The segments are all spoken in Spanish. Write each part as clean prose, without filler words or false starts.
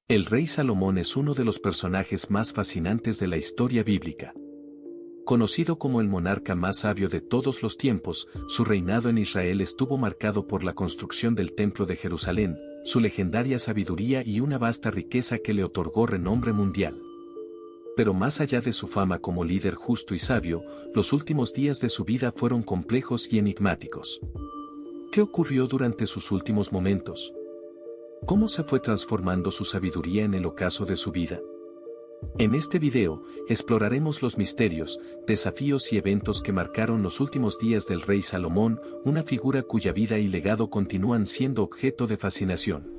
El rey Salomón es uno de los personajes más fascinantes de la historia bíblica. Conocido como el monarca más sabio de todos los tiempos, su reinado en Israel estuvo marcado por la construcción del Templo de Jerusalén, su legendaria sabiduría y una vasta riqueza que le otorgó renombre mundial. Pero más allá de su fama como líder justo y sabio, los últimos días de su vida fueron complejos y enigmáticos. ¿Qué ocurrió durante sus últimos momentos? ¿Cómo se fue transformando su sabiduría en el ocaso de su vida? En este video, exploraremos los misterios, desafíos y eventos que marcaron los últimos días del rey Salomón, una figura cuya vida y legado continúan siendo objeto de fascinación.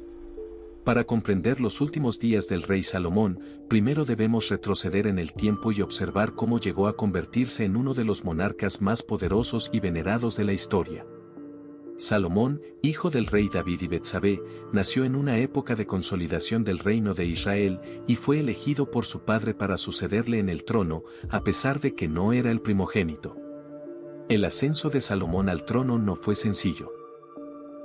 Para comprender los últimos días del rey Salomón, primero debemos retroceder en el tiempo y observar cómo llegó a convertirse en uno de los monarcas más poderosos y venerados de la historia. Salomón, hijo del rey David y Betsabé, nació en una época de consolidación del reino de Israel y fue elegido por su padre para sucederle en el trono, a pesar de que no era el primogénito. El ascenso de Salomón al trono no fue sencillo.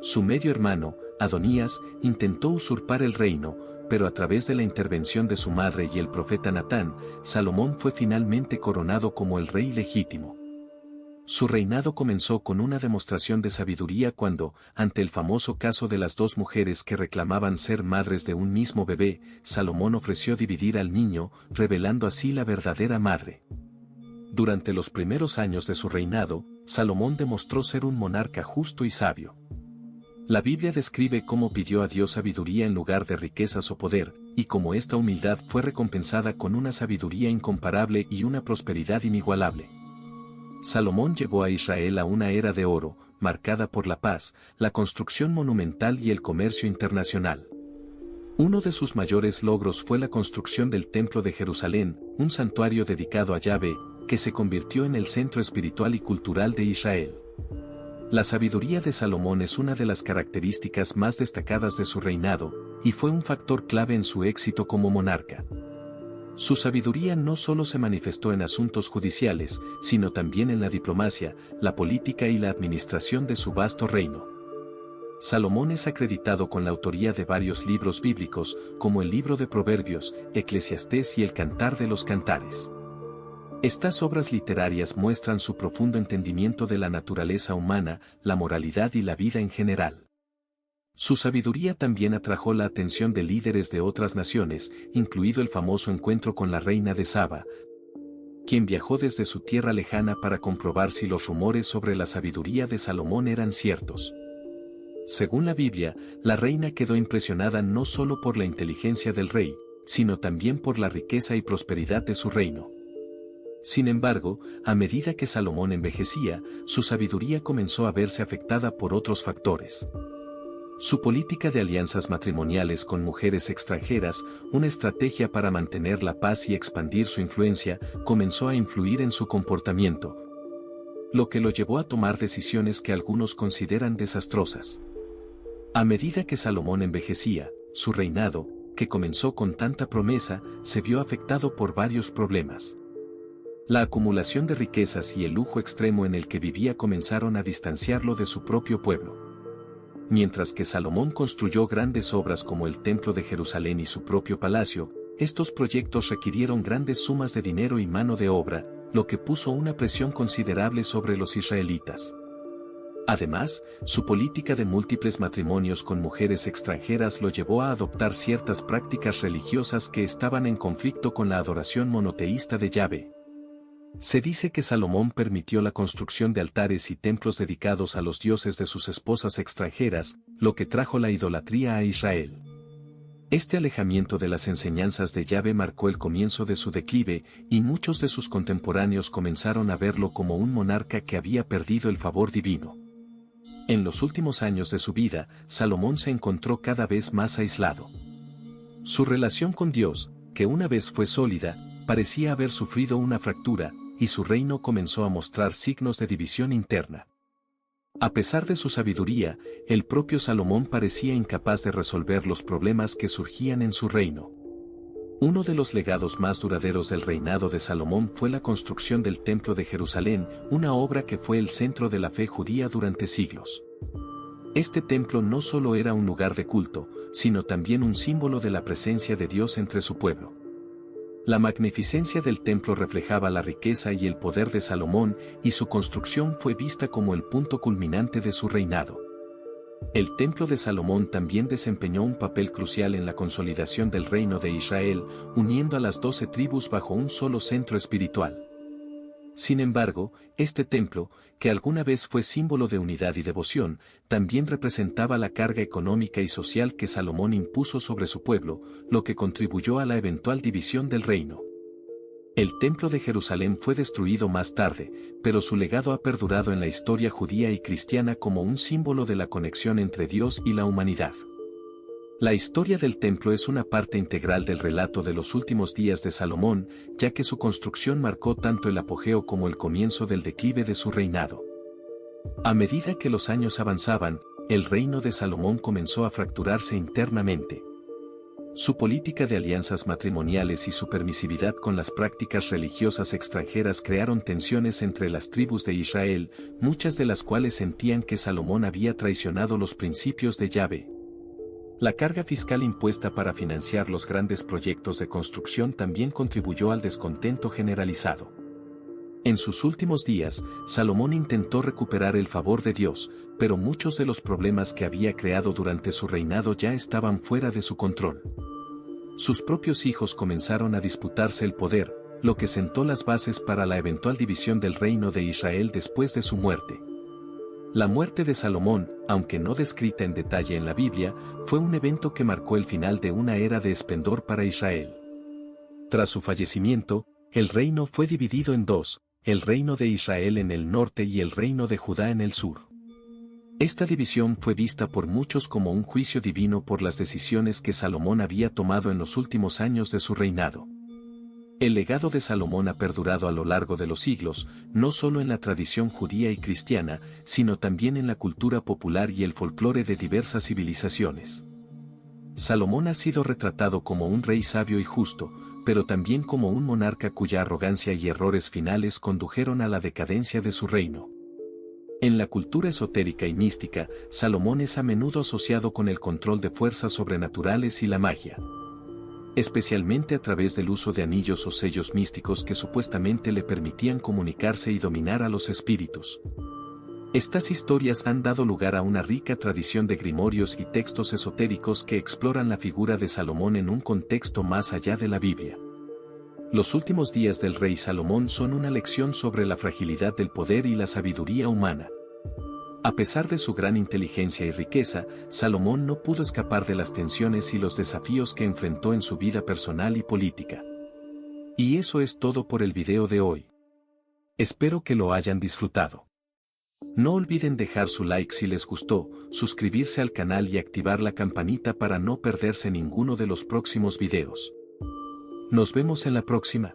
Su medio hermano, Adonías, intentó usurpar el reino, pero a través de la intervención de su madre y el profeta Natán, Salomón fue finalmente coronado como el rey legítimo. Su reinado comenzó con una demostración de sabiduría cuando, ante el famoso caso de las dos mujeres que reclamaban ser madres de un mismo bebé, Salomón ofreció dividir al niño, revelando así la verdadera madre. Durante los primeros años de su reinado, Salomón demostró ser un monarca justo y sabio. La Biblia describe cómo pidió a Dios sabiduría en lugar de riquezas o poder, y cómo esta humildad fue recompensada con una sabiduría incomparable y una prosperidad inigualable. Salomón llevó a Israel a una era de oro, marcada por la paz, la construcción monumental y el comercio internacional. Uno de sus mayores logros fue la construcción del Templo de Jerusalén, un santuario dedicado a Yahvé, que se convirtió en el centro espiritual y cultural de Israel. La sabiduría de Salomón es una de las características más destacadas de su reinado, y fue un factor clave en su éxito como monarca. Su sabiduría no solo se manifestó en asuntos judiciales, sino también en la diplomacia, la política y la administración de su vasto reino. Salomón es acreditado con la autoría de varios libros bíblicos, como el libro de Proverbios, Eclesiastés y el Cantar de los Cantares. Estas obras literarias muestran su profundo entendimiento de la naturaleza humana, la moralidad y la vida en general. Su sabiduría también atrajo la atención de líderes de otras naciones, incluido el famoso encuentro con la reina de Saba, quien viajó desde su tierra lejana para comprobar si los rumores sobre la sabiduría de Salomón eran ciertos. Según la Biblia, la reina quedó impresionada no solo por la inteligencia del rey, sino también por la riqueza y prosperidad de su reino. Sin embargo, a medida que Salomón envejecía, su sabiduría comenzó a verse afectada por otros factores. Su política de alianzas matrimoniales con mujeres extranjeras, una estrategia para mantener la paz y expandir su influencia, comenzó a influir en su comportamiento, lo que lo llevó a tomar decisiones que algunos consideran desastrosas. A medida que Salomón envejecía, su reinado, que comenzó con tanta promesa, se vio afectado por varios problemas. La acumulación de riquezas y el lujo extremo en el que vivía comenzaron a distanciarlo de su propio pueblo. Mientras que Salomón construyó grandes obras como el Templo de Jerusalén y su propio palacio, estos proyectos requirieron grandes sumas de dinero y mano de obra, lo que puso una presión considerable sobre los israelitas. Además, su política de múltiples matrimonios con mujeres extranjeras lo llevó a adoptar ciertas prácticas religiosas que estaban en conflicto con la adoración monoteísta de Yahvé. Se dice que Salomón permitió la construcción de altares y templos dedicados a los dioses de sus esposas extranjeras, lo que trajo la idolatría a Israel. Este alejamiento de las enseñanzas de Yahvé marcó el comienzo de su declive, y muchos de sus contemporáneos comenzaron a verlo como un monarca que había perdido el favor divino. En los últimos años de su vida, Salomón se encontró cada vez más aislado. Su relación con Dios, que una vez fue sólida, parecía haber sufrido una fractura, y su reino comenzó a mostrar signos de división interna. A pesar de su sabiduría, el propio Salomón parecía incapaz de resolver los problemas que surgían en su reino. Uno de los legados más duraderos del reinado de Salomón fue la construcción del Templo de Jerusalén, una obra que fue el centro de la fe judía durante siglos. Este templo no solo era un lugar de culto, sino también un símbolo de la presencia de Dios entre su pueblo. La magnificencia del templo reflejaba la riqueza y el poder de Salomón, y su construcción fue vista como el punto culminante de su reinado. El templo de Salomón también desempeñó un papel crucial en la consolidación del reino de Israel, uniendo a las 12 tribus bajo un solo centro espiritual. Sin embargo, este templo, que alguna vez fue símbolo de unidad y devoción, también representaba la carga económica y social que Salomón impuso sobre su pueblo, lo que contribuyó a la eventual división del reino. El templo de Jerusalén fue destruido más tarde, pero su legado ha perdurado en la historia judía y cristiana como un símbolo de la conexión entre Dios y la humanidad. La historia del templo es una parte integral del relato de los últimos días de Salomón, ya que su construcción marcó tanto el apogeo como el comienzo del declive de su reinado. A medida que los años avanzaban, el reino de Salomón comenzó a fracturarse internamente. Su política de alianzas matrimoniales y su permisividad con las prácticas religiosas extranjeras crearon tensiones entre las tribus de Israel, muchas de las cuales sentían que Salomón había traicionado los principios de Yahvé. La carga fiscal impuesta para financiar los grandes proyectos de construcción también contribuyó al descontento generalizado. En sus últimos días, Salomón intentó recuperar el favor de Dios, pero muchos de los problemas que había creado durante su reinado ya estaban fuera de su control. Sus propios hijos comenzaron a disputarse el poder, lo que sentó las bases para la eventual división del reino de Israel después de su muerte. La muerte de Salomón, aunque no descrita en detalle en la Biblia, fue un evento que marcó el final de una era de esplendor para Israel. Tras su fallecimiento, el reino fue dividido en dos, el reino de Israel en el norte y el reino de Judá en el sur. Esta división fue vista por muchos como un juicio divino por las decisiones que Salomón había tomado en los últimos años de su reinado. El legado de Salomón ha perdurado a lo largo de los siglos, no solo en la tradición judía y cristiana, sino también en la cultura popular y el folclore de diversas civilizaciones. Salomón ha sido retratado como un rey sabio y justo, pero también como un monarca cuya arrogancia y errores finales condujeron a la decadencia de su reino. En la cultura esotérica y mística, Salomón es a menudo asociado con el control de fuerzas sobrenaturales y la magia, especialmente a través del uso de anillos o sellos místicos que supuestamente le permitían comunicarse y dominar a los espíritus. Estas historias han dado lugar a una rica tradición de grimorios y textos esotéricos que exploran la figura de Salomón en un contexto más allá de la Biblia. Los últimos días del rey Salomón son una lección sobre la fragilidad del poder y la sabiduría humana. A pesar de su gran inteligencia y riqueza, Salomón no pudo escapar de las tensiones y los desafíos que enfrentó en su vida personal y política. Y eso es todo por el video de hoy. Espero que lo hayan disfrutado. No olviden dejar su like si les gustó, suscribirse al canal y activar la campanita para no perderse ninguno de los próximos videos. Nos vemos en la próxima.